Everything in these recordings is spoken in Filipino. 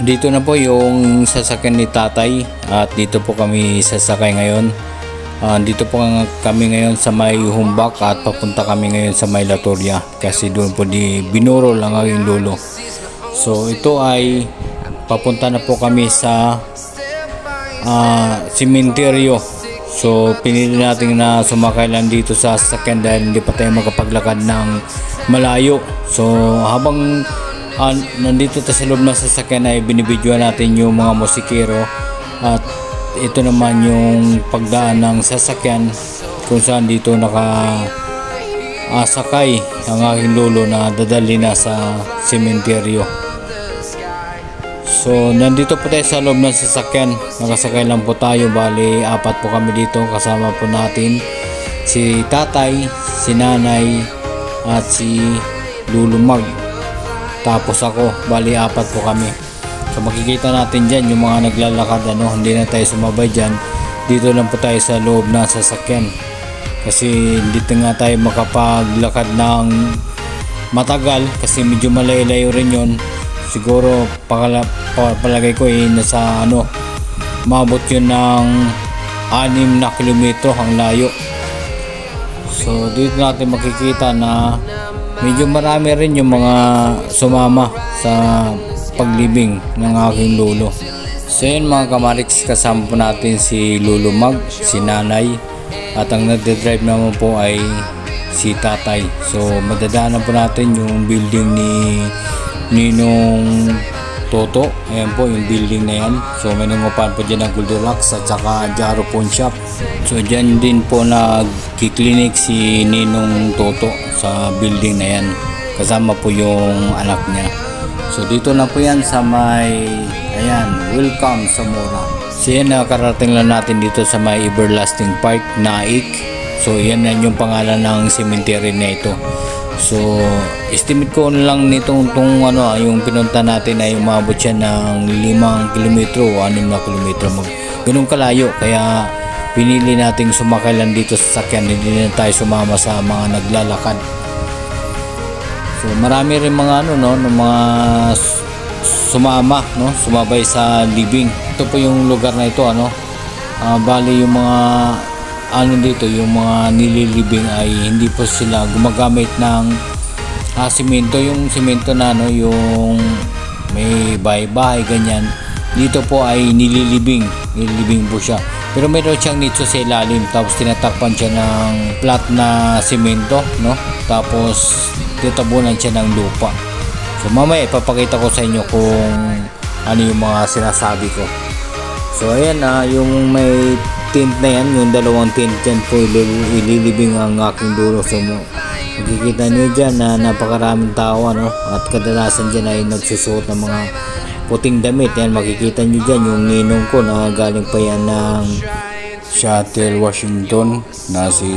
Dito na po yung sasakyan ni tatay at dito po kami sasakay ngayon. Dito po kami ngayon sa may Humbak at papunta kami ngayon sa may Latoria kasi doon po binuro lang aking lolo. So ito ay papunta na po kami sa sementeryo. So pinili natin na sumakay lang dito sa sasakyan dahil hindi pa tayo makapaglakad ng malayo. So habang nandito tayo sa loob ng sasakyan ay binibidyoan natin yung mga musikero at ito naman yung pagdaan ng sasakyan kung saan dito sakay ang aking lolo na dadali na sa sementeryo. So nandito po tayo sa loob ng sasakyan, nakasakay lang po tayo, bali apat po kami dito, kasama po natin si tatay, si nanay at si Lulumag. Tapos ako, bali apat po kami. So makikita natin dyan yung mga naglalakad, hindi na tayo sumabay dyan. Dito lang po tayo sa loob ng sasakyan. Kasi dito nga tayo makapaglakad ng matagal kasi medyo malayo-layo rin yun. Siguro palagay ko nasa maabot yun ng 6 na kilometro ang layo. So dito natin makikita na medyo marami rin yung mga sumama sa paglibing ng aking lolo. So yun mga kamariks, kasama po natin si Lolo Mag, si nanay, at ang nagdadrive naman po ay si tatay. So madadaanan po natin yung building ni Ninong Toto. Ayan po yung building na yan. So may nangupahan po dyan ng Goldilocks at saka Jaro Pawn Shop. So dyan din po nagkiklinik si Ninong Toto sa building na yan. Kasama po yung anak niya. So dito na po yan sa may, welcome sa Mora. So yan, nakarating lang natin dito sa may Everlasting Park, Naik. So yan na yung pangalan ng cemetery na ito. So estimate ko lang nitong yung pinunta natin ay umabot siya ng 5 kilometro o 6 na kilometro, ganun kalayo, kaya pinili nating sumakay lang dito sa sakyan, hindi na tayo sumama sa mga naglalakad. So marami rin mga mga sumabay sa libing. Ito po yung lugar na ito, bali yung mga dito, yung mga nililibing ay hindi po sila gumagamit ng simento. Yung simento na yung may bahay-bahay ganyan, dito po ay nililibing po siya. Pero mayroon siyang nicho sa ilalim, tapos tinatakpan siya ng flat na simento, tapos titabunan siya ng lupa. So mamaya ipapakita ko sa inyo kung ano yung mga sinasabi ko. So ayan, yung may tent na yan, yung 2 tent dyan po ililibing ang aking lolo. So makikita nyo dyan na napakaraming tao, at kadalasan dyan ay nagsusuot ng mga puting damit. Yan, makikita nyo dyan yung ninong ko na galing pa yan ng Seattle, Washington, na si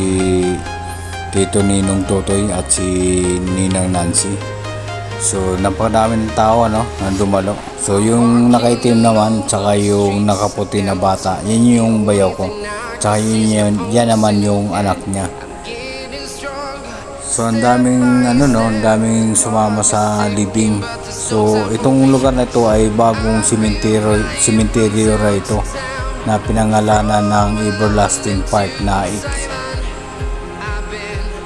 Tito Ninong Totoy at si Ninang Nancy. So napakaraming tao na dumalo. So yung nakaitim naman tsaka yung nakaputi na bata, yan yung bayaw ko. Tsaka yan naman yung anak niya. So ang daming daming sumama sa libing. So itong lugar na ito ay bagong sementeryo ito na pinangalanan ng Everlasting Park, Naik.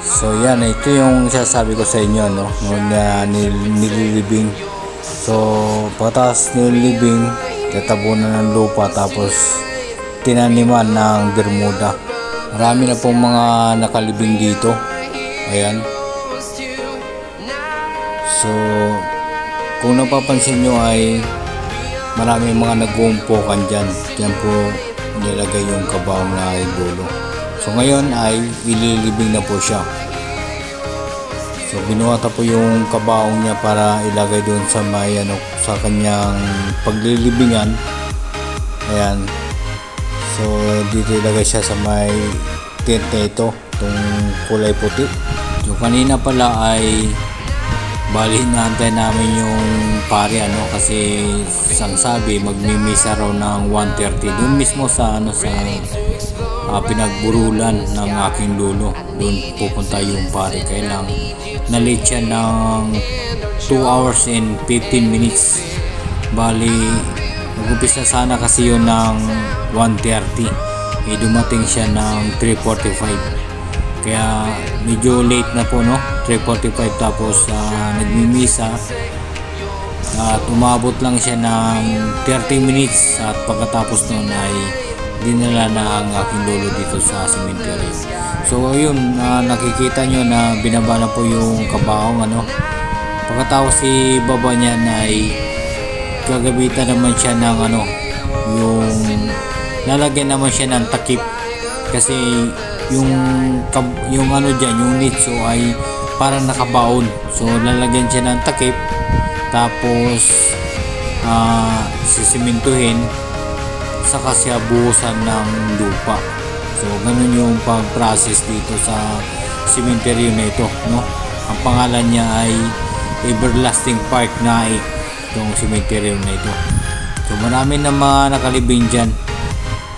So yan, ito yung sasabi ko sa inyo, na nililibing. So pagkatapos nililibing, tatabunan ng lupa, tapos tinaniman ng Bermuda. Marami na pong mga nakalibing dito. Ayan. So kung napapansin nyo ay marami mga nag-uumpokan dyan. Dyan po nilagay yung kabaong na idolo. So ngayon ay ililibing na po siya. So binuhata po yung kabaong niya para ilagay doon sa may sa kanyang paglilibingan. Ayan. So dito ilagay siya sa may tent na ito, itong kulay puti. So kanina pala ay bali naantay namin yung pare kasi ang sabi magmimisa raw ng 1:30 doon mismo sa pinagburulan ng aking lolo. Doon pupunta yung pare, kaya lang na-late siya ng 2 hours and 15 minutes. Bali, nag-umpisa sana kasi yun ng 1:30. Dumating siya ng 3:45. Kaya medyo late na po, no? 3:45 tapos nagmimisa. At umabot lang siya ng 30 minutes at pagkatapos nun ay dinala na ang aking lolo dito sa cemetery. So yun, nakikita nyo na binaba na po yung kabaong, ano. Pagkatapos si baba niya ay gagabitan naman siya ng yung lalagyan naman siya ng takip kasi yung dyan, yung nitso ay parang nakabaon. So lalagyan siya ng takip tapos sisimintuhin saka siya buhusan ng lupa. So ganun yung pag-process dito sa cemetery na ito, no? Ang pangalan niya ay Everlasting Park Naik, itong cemetery na ito. So marami na mga nakalibing dyan.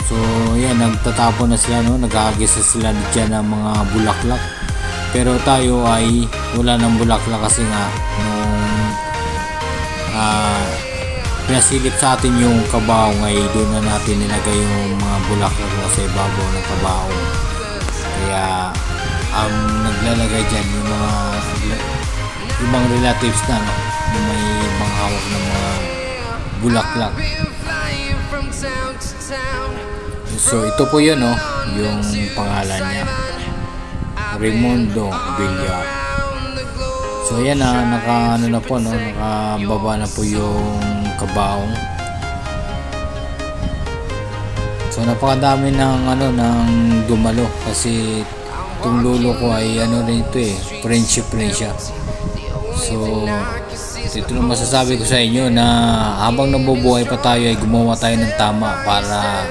So yan, nagtatapon na sila, no? Nag-aagisa sila dyan ng mga bulaklak. Pero tayo ay wala ng bulaklak kasi nga nung pinasilip sa atin yung kabaong ay doon na natin nilagay yung mga bulaklak sa ibabaw ng kabaong. Kaya ang naglalagay dyan yung mga ibang relatives na, no? Yung may mga hawak ng mga bulaklak. So ito po yun, no? Yung pangalan niya, Raimundo Villar. So ayan na, nakababa na po yung kabaong. So napakadami ng dumalo kasi itong lolo ko ay rin ito friendship rin siya. So ito na masasabi ko sa inyo na habang nabubuhay pa tayo ay gumawa tayo ng tama para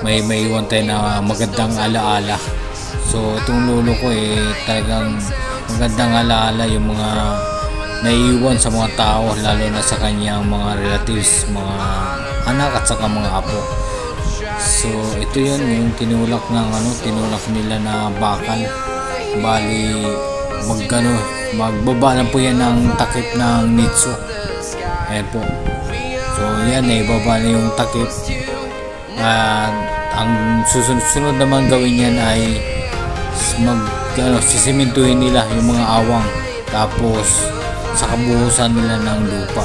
may iwan tayo na magandang alaala. So itong lolo ko talagang magandang alaala yung mga naiiwan sa mga tao, lalo na sa kanyang mga relatives, mga anak at saka mga apo. So ito yun yung tinulak nila na bakal. Bali magbaba na po yan ng takip ng nitso. Ayan po. So yan, ibaba na yung takip. Ang susunod naman gawin yan ay sisimintuhin nila yung mga awang, tapos sa kabuhusan nila ng lupa.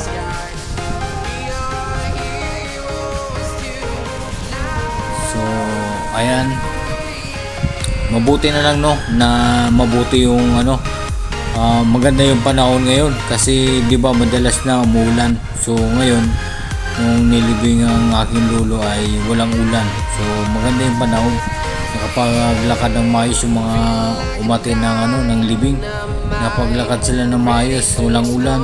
So ayan, mabuti na lang, no, na mabuti yung maganda yung panahon ngayon kasi di ba madalas na umulan. So ngayon nung nilibing ang aking lolo ay walang ulan. So maganda yung panahon, nakapaglakad ng maayos yung mga umatin ng libing. Napaglakad sila ng maayos, walang ulan,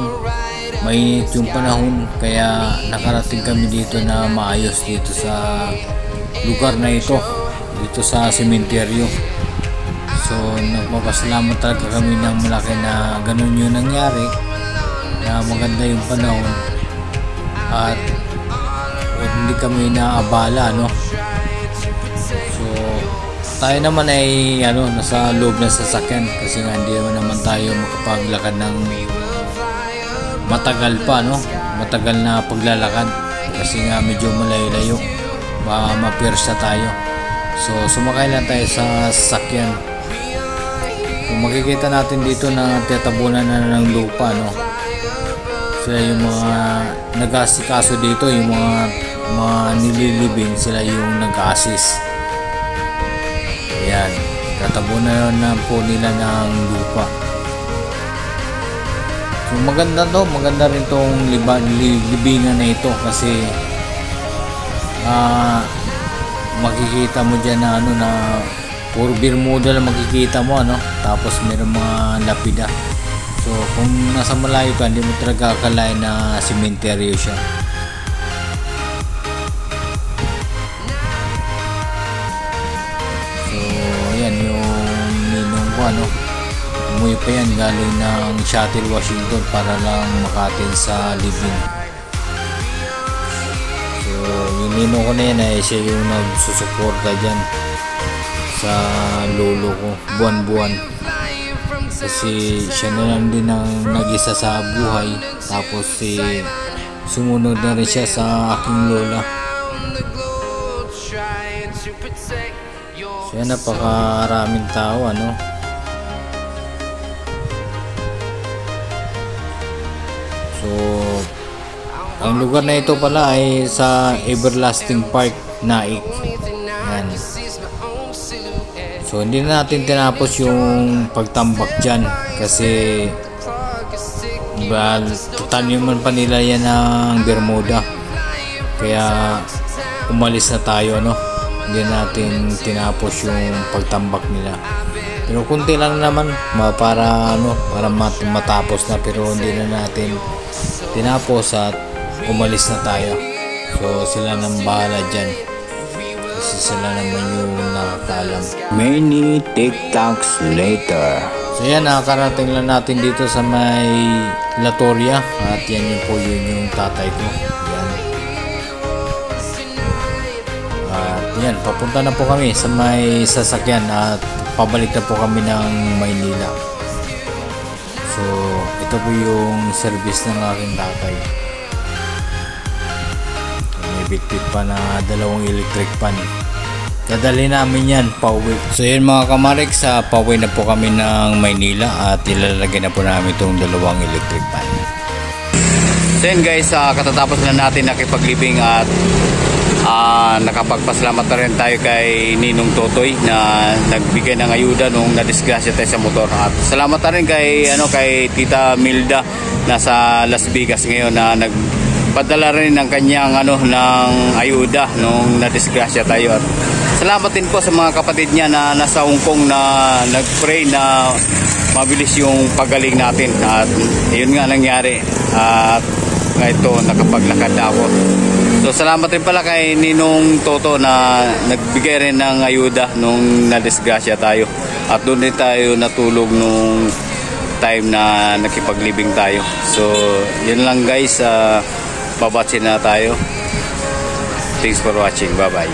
mainit yung panahon, kaya nakarating kami dito na maayos dito sa lugar na ito, dito sa sementeryo. So nagpapasalamat talaga kami ng malaki na ganun yung nangyari, na maganda yung panahon at hindi kami naabala, no? So tayo naman ay nasa loob ng sasakyan kasi nga hindi naman tayo makapaglakad ng matagal pa, no? Matagal na paglalakad kasi nga medyo malayo-layo, baka mapirsa tayo. So sumakay lang tayo sa sasakyan. Kung makikita natin dito na tatabunan na ng lupa, no? Sila yung mga nag-asikaso dito, yung mga nililibing, sila yung nag-assist. Ayan, tatabunan na po nila ng lupa. So maganda rin tong libingan na ito kasi makikita mo dyan na na puro Bermuda lang makikita mo, tapos meron mga lapida. So kung nasa malayo ka, hindi mo talaga akalain na sementeryo siya. So ayan yung ninong ko, umuwi pa yan galing ng Seattle, Washington para lang makatin sa living. So yung ninong ko na yan ay siya yung nagsusuporta dyan sa lolo ko buwan-buwan kasi siya na lang din ang nag-isa sa buhay, tapos sumunod na rin siya sa aking lola. So yan, napakaraming tao ano. So ang lugar na ito pala ay sa Everlasting Park, Naik. Yan. So hindi na natin tinapos yung pagtambak dyan kasi taniman pa nila yan ng Bermuda, kaya umalis na tayo ano. Hindi natin tinapos yung pagtambak nila, pero kunti lang naman para matapos na, pero hindi na natin tinapos at umalis na tayo. So sila nang bahala dyan kasi sila naman yung nakakaalam. Many TikToks later. So yan, nakakarating lang natin dito sa may Latoria at yan yun po yung tatay ko. Yan. At yan, papunta na po kami sa may sasakyan at pabalik na po kami ng Maynila. So ito po yung service ng aking tatay. May bitbit pa na 2 electric pan. Dadali namin yan pauwi. So yun mga kamarik, sa pauwi na po kami ng Maynila at ilalagay na po namin itong 2 electric pan. So yun guys, katatapos na natin nakipaglibing at nakapagpasalamat na rin tayo kay Ninong Totoy na nagbigay ng ayuda nung nadisgrasya tayo sa motor. At salamat na rin kay Tita Milda na sa Las Vegas ngayon na nagpadala rin ng kanyang ng ayuda nung nadisgrasya tayo. At salamat din po sa mga kapatid niya na nasa Hong Kong na nagpray na mabilis yung pagaling natin. At yun nga nangyari. At ito, nakapaglakad ako. So salamat rin pala kay Ninong Toto na nagbigay rin ng ayuda nung nadisgrasya tayo. At doon din tayo natulog nung time na nakipaglibing tayo. So yun lang guys, babatsin na tayo. Thanks for watching. Bye bye.